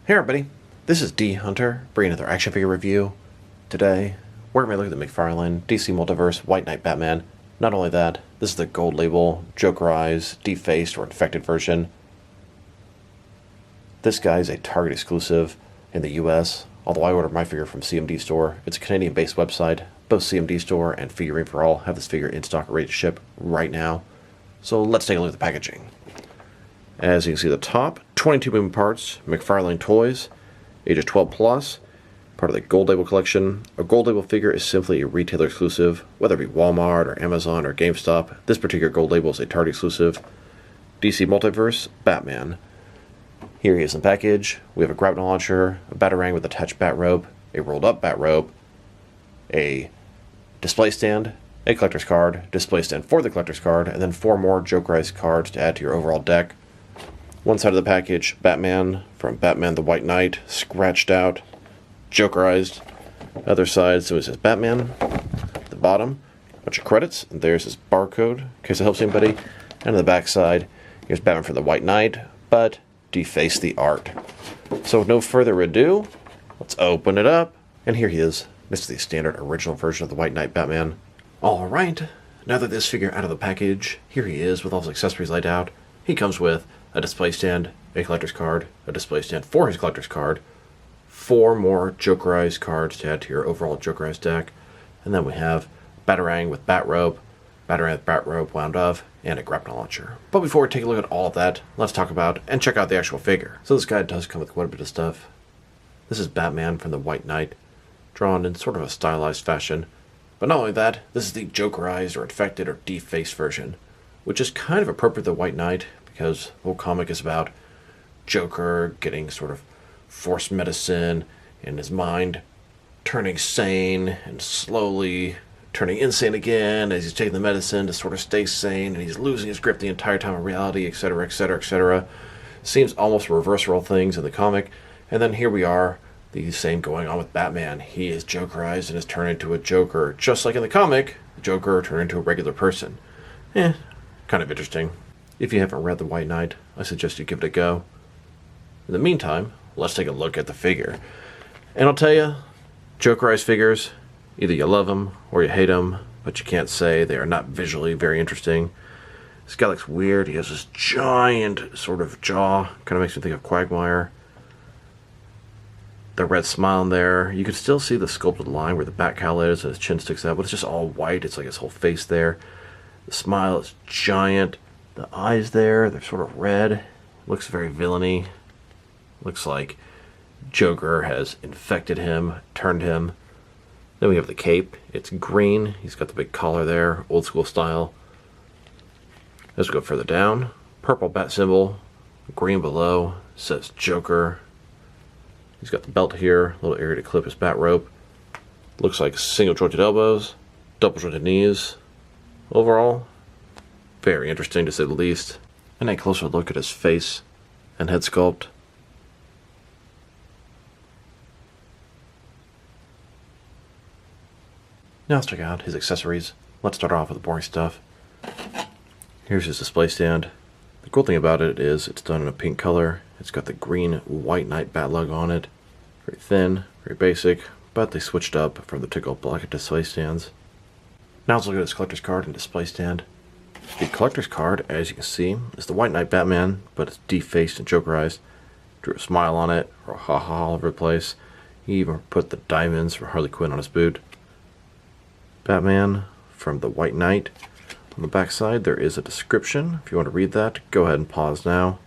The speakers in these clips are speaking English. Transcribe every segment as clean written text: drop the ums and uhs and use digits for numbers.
Hey everybody, this is D Hunter, bringing another action figure review. Today, we're going to look at the McFarlane DC Multiverse White Knight Batman. Not only that, this is the gold label, Jokerized, defaced, or infected version. This guy is a Target exclusive in the US, although I ordered my figure from CMD Store. It's a Canadian-based website. Both CMD Store and Figurine for All have this figure in stock, ready to ship right now. So let's take a look at the packaging. As you can see at the top, 22 moving parts, McFarlane toys, ages 12 plus, part of the Gold Label collection. A Gold Label figure is simply a retailer exclusive, whether it be Walmart or Amazon or GameStop. This particular Gold Label is a Target exclusive. DC Multiverse, Batman. Here he is in the package. We have a grapnel launcher, a batarang with attached bat rope, a rolled up bat rope, a display stand, a collector's card, display stand for the collector's card, and then 4 more Jokerized cards to add to your overall deck. One side of the package, Batman from Batman the White Knight, scratched out, Jokerized. Other side, so it says Batman. At the bottom, a bunch of credits, and there's his barcode, in case it helps anybody. And on the back side, here's Batman from the White Knight, but deface the art. So with no further ado, let's open it up. And here he is. This is the standard original version of the White Knight Batman. Alright, now that this figure out of the package, here he is with all his accessories laid out. He comes with a display stand, a collector's card, a display stand for his collector's card, 4 more Jokerized cards to add to your overall Jokerized deck, and then we have batarang with bat rope, batarang with bat rope wound up, and a grapnel launcher. But before we take a look at all of that, let's talk about and check out the actual figure. So this guy does come with quite a bit of stuff. This is Batman from the White Knight, drawn in sort of a stylized fashion. But not only that, this is the Jokerized or infected or defaced version, which is kind of appropriate to the White Knight, because the whole comic is about Joker getting sort of forced medicine in his mind, turning sane and slowly turning insane again as he's taking the medicine to sort of stay sane, and he's losing his grip the entire time of reality, etc., etc., etc. Seems almost reverse role things in the comic, and then here we are, the same going on with Batman. He is Jokerized and has turned into a Joker, just like in the comic, the Joker turned into a regular person. Kind of interesting. If you haven't read The White Knight, I suggest you give it a go. In the meantime, let's take a look at the figure. And I'll tell you, Jokerized figures, either you love them or you hate them, but you can't say they are not visually very interesting. This guy looks weird. He has this giant sort of jaw. Kind of makes me think of Quagmire. The red smile in there. You can still see the sculpted line where the bat cowl is and his chin sticks out, but it's just all white. It's like his whole face there. The smile is giant. The eyes there, they're sort of red. Looks very villainy. Looks like Joker has infected him, turned him. Then we have the cape. It's green. He's got the big collar there, old school style. As we go further down, purple bat symbol, green below, says Joker. He's got the belt here, little area to clip his bat rope. Looks like single jointed elbows, double jointed knees. Overall, very interesting to say the least. And a closer look at his face and head sculpt. Now let's check out his accessories. Let's start off with the boring stuff. Here's his display stand. The cool thing about it is it's done in a pink color. It's got the green White Knight bat lug on it. Very thin, very basic, but they switched up from the typical black display stands. Now let's look at his collector's card and display stand. The collector's card, as you can see, is the White Knight Batman, but it's defaced and Jokerized. Drew a smile on it, or a ha-ha all over the place. He even put the diamonds from Harley Quinn on his boot. Batman from the White Knight. On the back side, there is a description. If you want to read that, go ahead and pause now.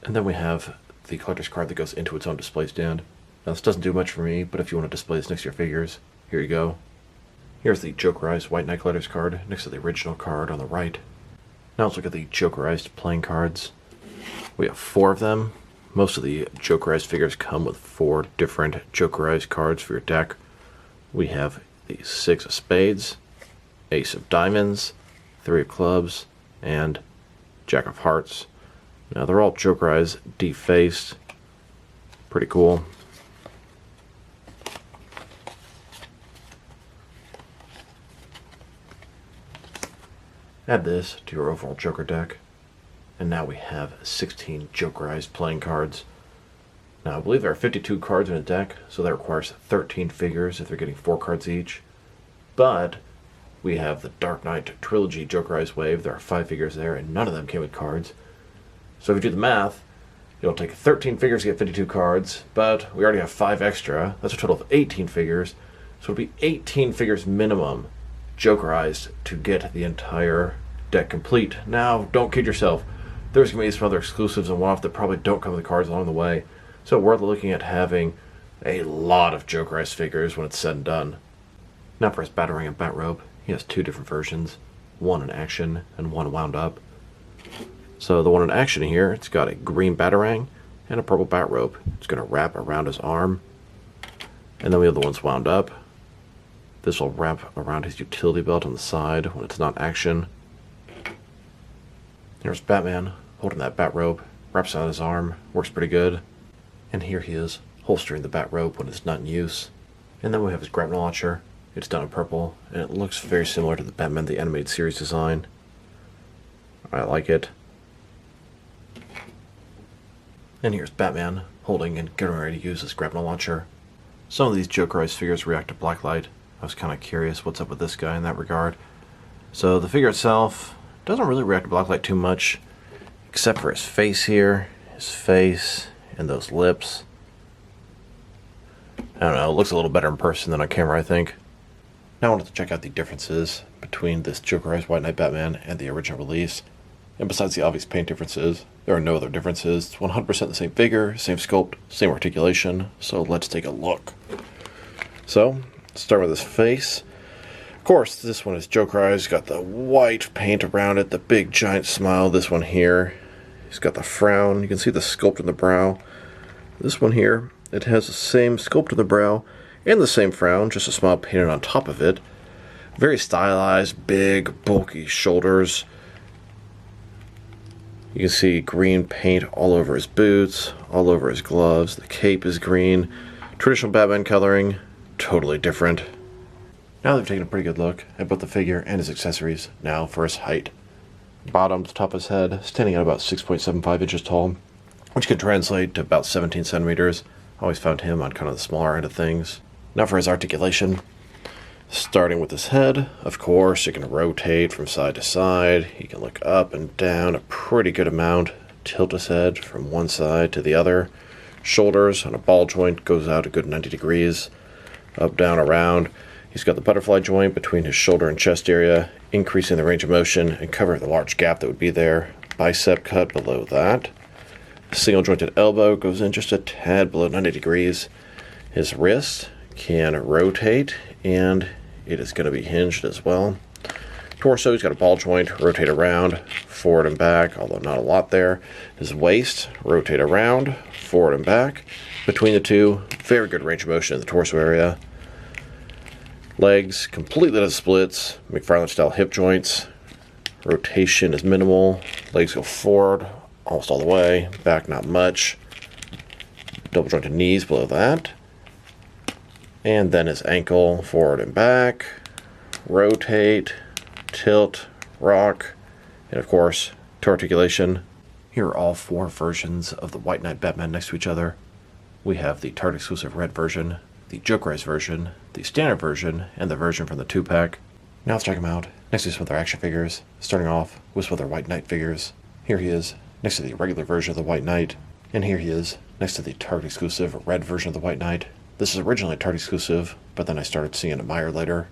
And then we have the collector's card that goes into its own display stand. Now this doesn't do much for me, but if you want to display this next to your figures, here you go. Here's the Jokerized White Knight collector's card next to the original card on the right. Now let's look at the Jokerized playing cards. We have 4 of them. Most of the Jokerized figures come with 4 different Jokerized cards for your deck. We have the 6 of spades, ace of diamonds, 3 of clubs, and jack of hearts. Now they're all Jokerized, defaced. Pretty cool. Add this to your overall Joker deck, And now we have 16 Jokerized playing cards. Now, I believe there are 52 cards in a deck, so that requires 13 figures if they're getting 4 cards each. But we have the Dark Knight Trilogy Jokerized Wave. There are 5 figures there, and none of them came with cards. So if you do the math, it'll take 13 figures to get 52 cards, but we already have 5 extra. That's a total of 18 figures. So it'll be 18 figures minimum Jokerized to get the entire deck complete. Now, don't kid yourself. There's going to be some other exclusives and one-off that probably don't come with the cards along the way. So we're looking at having a lot of Jokerized figures when it's said and done. Now for his Batarang and Batrobe, he has 2 different versions. One in action and one wound up. So the one in action here, it's got a green Batarang and a purple Batrobe. It's going to wrap around his arm. And then we have the ones wound up. This will wrap around his utility belt on the side when it's not action. Here's Batman holding that Batrobe, wraps on his arm, works pretty good. And here he is, holstering the Batrobe when it's not in use. And then we have his grapnel launcher. It's done in purple, and it looks very similar to the Batman the Animated Series design. I like it. And here's Batman holding and getting ready to use his grapnel launcher. Some of these Jokerized figures react to blacklight. I was kind of curious what's up with this guy in that regard. So the figure itself doesn't really react to blacklight too much, except for his face here, his face, and those lips. I don't know, it looks a little better in person than on camera, I think. Now I wanted to check out the differences between this Jokerized White Knight Batman and the original release. And besides the obvious paint differences, there are no other differences. It's 100% the same figure, same sculpt, same articulation. So let's take a look. So, let's start with his face. Of course, this one is Jokerized. Got the white paint around it, the big giant smile. This one here, he's got the frown. You can see the sculpt in the brow. This one here, it has the same sculpt in the brow and the same frown, just a smile painted on top of it. Very stylized, big, bulky shoulders. You can see green paint all over his boots, all over his gloves. The cape is green. Traditional Batman coloring, totally different. Now they've taken a pretty good look at both the figure and his accessories. Now for his height. Bottom to top of his head, standing at about 6.75 inches tall, which can translate to about 17 centimeters. I always found him on kind of the smaller end of things. Now for his articulation. Starting with his head, of course, it can rotate from side to side. He can look up and down a pretty good amount. Tilt his head from one side to the other. Shoulders on a ball joint goes out a good 90 degrees. Up, down, around. He's got the butterfly joint between his shoulder and chest area, increasing the range of motion and covering the large gap that would be there. Bicep cut below that. The single jointed elbow goes in just a tad below 90 degrees. His wrist can rotate, and it is going to be hinged as well. Torso, he's got a ball joint, rotate around, forward and back, although not a lot there. His waist, rotate around, forward and back. Between the two, very good range of motion in the torso area. Legs, completely to splits, McFarlane style hip joints. Rotation is minimal. Legs go forward almost all the way, back not much. Double jointed knees below that. And then his ankle, forward and back, rotate, tilt, rock, and of course, to articulation. Here are all 4 versions of the White Knight Batman next to each other. We have the Target exclusive red version, the Jokerized version, the standard version, and the version from the 2-pack. Now let's check them out. Next to some of their action figures, starting off with some of their White Knight figures. Here he is, next to the regular version of the White Knight, and here he is, next to the Target exclusive red version of the White Knight. This is originally a Target exclusive, but then I started seeing it at Meijer later.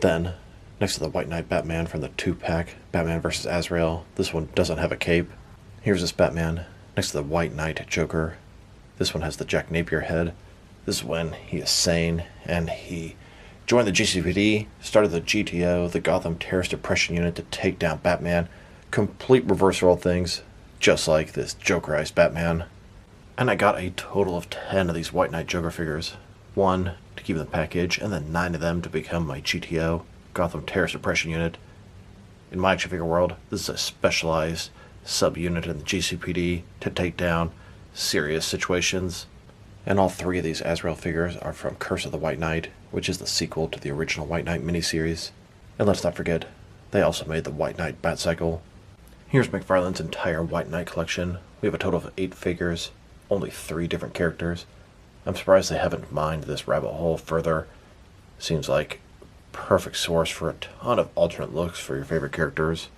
Then, next to the White Knight Batman from the 2-pack, Batman vs. Azrael. This one doesn't have a cape. Here's this Batman, next to the White Knight Joker. This one has the Jack Napier head. This is when he is sane, and he joined the GCPD, started the GTO, the Gotham Terrorist Oppression Unit, to take down Batman. Complete reversal of things, just like this Jokerized Batman. And I got a total of 10 of these White Knight Joker figures. 1 to keep in the package, and then 9 of them to become my GTO, Gotham Terrorist Oppression Unit. In my action figure world, this is a specialized sub-unit in the GCPD to take down serious situations. And all 3 of these Azrael figures are from Curse of the White Knight, which is the sequel to the original White Knight miniseries. And let's not forget, they also made the White Knight Batcycle. Here's McFarlane's entire White Knight collection. We have a total of 8 figures, only 3 different characters. I'm surprised they haven't mined this rabbit hole further. Seems like perfect source for a ton of alternate looks for your favorite characters.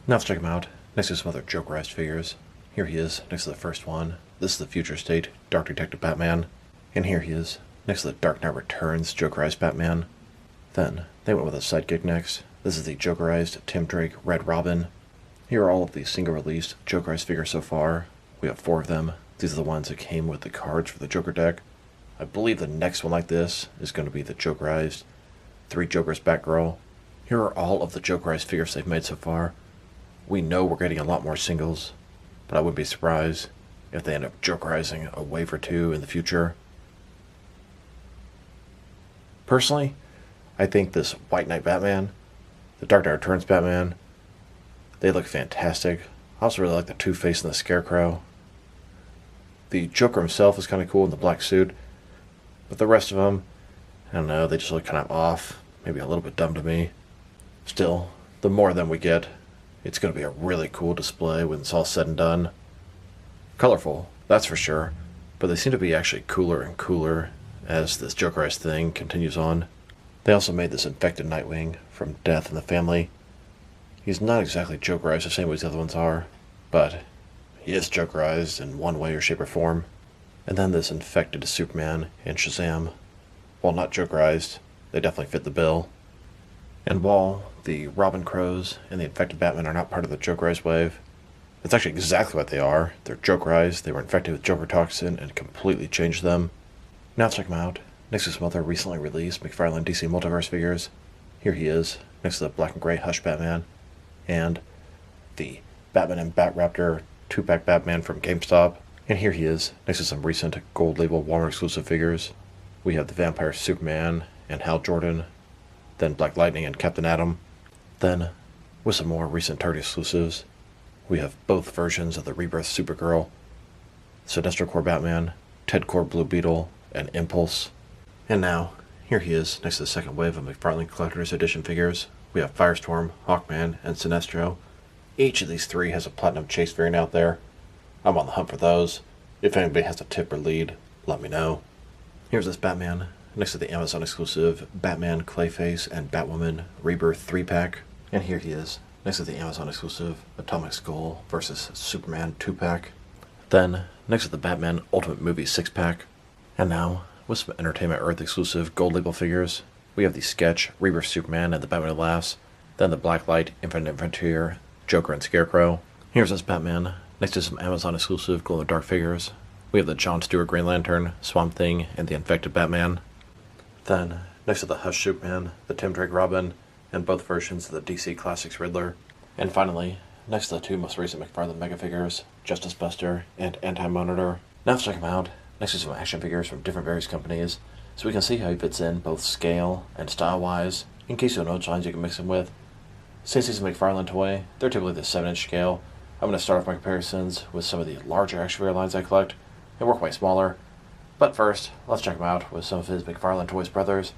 Now let's check them out. Next to some other Jokerized figures. Here he is, next to the first one. This is the Future State Dark Detective Batman. And here he is, next to the Dark Knight Returns Jokerized Batman. Then, they went with a sidekick next. This is the Jokerized Tim Drake Red Robin. Here are all of the single-released Jokerized figures so far. We have 4 of them. These are the ones that came with the cards for the Joker deck. I believe the next one like this is going to be the Jokerized 3 Jokers Batgirl. Here are all of the Jokerized figures they've made so far. We know we're getting a lot more singles, but I wouldn't be surprised if they end up Jokerizing a wave or 2 in the future. Personally, I think this White Knight Batman, the Dark Knight Returns Batman, they look fantastic. I also really like the Two-Face and the Scarecrow. The Joker himself is kind of cool in the black suit, but the rest of them, I don't know, they just look kind of off, maybe a little bit dumb to me. Still, the more of them we get, it's going to be a really cool display when it's all said and done. Colorful, that's for sure, but they seem to be actually cooler and cooler as this Jokerized thing continues on. They also made this infected Nightwing from Death in the Family. He's not exactly Jokerized the same way as the other ones are, but he is Jokerized in one way or shape or form. And then this infected Superman and Shazam. While not Jokerized, they definitely fit the bill. And while the Robin Crows and the infected Batman are not part of the Jokerized wave, that's actually exactly what they are. They're Jokerized, they were infected with Joker Toxin and completely changed them. Now let's check them out. Next to some other recently released McFarlane DC Multiverse figures. Here he is, next to the black and gray Hush Batman, and the Batman and Batraptor 2-pack Batman from GameStop. And here he is, next to some recent gold label Walmart exclusive figures. We have the Vampire Superman and Hal Jordan, then Black Lightning and Captain Atom. Then, with some more recent Target exclusives, we have both versions of the Rebirth Supergirl, Sinestro Corps Batman, Ted Corps Blue Beetle, and Impulse. And now, here he is, next to the second wave of McFarlane Collector's Edition figures. We have Firestorm, Hawkman, and Sinestro. Each of these 3 has a Platinum Chase variant out there. I'm on the hunt for those. If anybody has a tip or lead, let me know. Here's this Batman, next to the Amazon exclusive Batman, Clayface, and Batwoman Rebirth 3-pack. And here he is, next to the Amazon exclusive Atomic Skull vs. Superman 2-pack. Then, next to the Batman Ultimate Movie 6-pack. And now, with some Entertainment Earth exclusive gold label figures, we have the Sketch Rebirth Superman and the Batman Who Laughs, then the Blacklight Infinite Frontier Joker and Scarecrow. Here's this Batman, next to some Amazon exclusive glow-in-the-dark figures. We have the Jon Stewart Green Lantern, Swamp Thing, and the Infected Batman. Then, next to the Hush Superman, the Tim Drake Robin, and both versions of the DC Classics Riddler. And finally, next to the 2 most recent McFarlane Mega figures, Justice Buster and Anti-Monitor. Now let's check him out, next to some action figures from different various companies, so we can see how he fits in both scale and style-wise, in case you don't know which lines you can mix him with. Since he's a McFarlane toy, they're typically the 7-inch scale. I'm going to start off my comparisons with some of the larger action figure lines I collect, and work way smaller. But first, let's check him out with some of his McFarlane Toys brothers.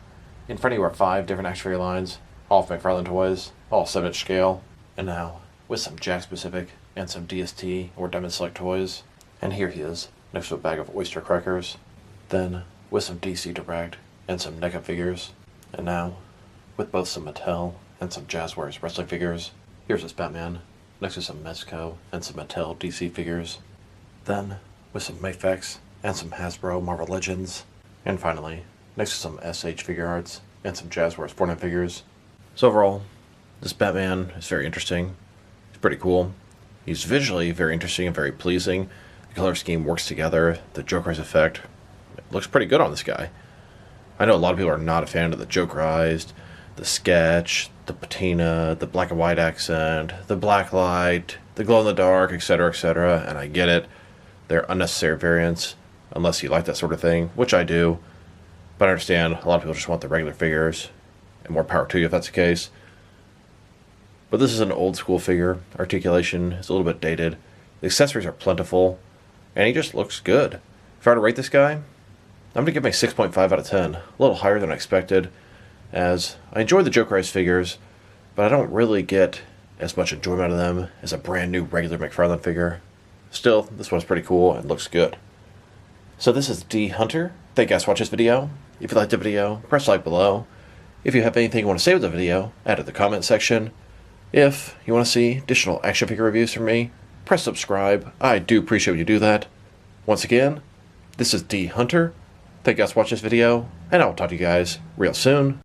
In front of you are 5 different action figure lines, all from McFarlane Toys, all 7-inch scale. And now, with some Jack Specific and some DST or Diamond Select toys. And here he is, next to a bag of oyster crackers. Then, with some DC Direct and some NECA figures. And now, with both some Mattel and some Jazzwares wrestling figures. Here's this Batman, next to some Mezco and some Mattel DC figures. Then, with some Mafex and some Hasbro Marvel Legends. And finally, next to some SH figure arts and some Jazzwares Fortnite figures. So overall, this Batman is very interesting. He's pretty cool. He's visually very interesting and very pleasing. The color scheme works together. The Joker's effect looks pretty good on this guy. I know a lot of people are not a fan of the Jokerized, the sketch, the patina, the black and white accent, the black light, the glow in the dark, etc., and I get it. They're unnecessary variants, unless you like that sort of thing, which I do. But I understand a lot of people just want the regular figures, and more power to you if that's the case. But this is an old school figure. Articulation is a little bit dated. The accessories are plentiful, and he just looks good. If I were to rate this guy, I'm going to give him a 6.5 out of 10. A little higher than I expected, as I enjoy the Jokerized figures, but I don't really get as much enjoyment out of them as a brand new regular McFarlane figure. Still, this one's pretty cool and looks good. So this is D Hunter. Thank you guys for watching this video. If you liked the video, press like below. If you have anything you want to say with the video, add it in the comment section. If you want to see additional action figure reviews from me, press subscribe. I do appreciate when you do that. Once again, this is D Hunter. Thank you guys for watching this video, and I will talk to you guys real soon.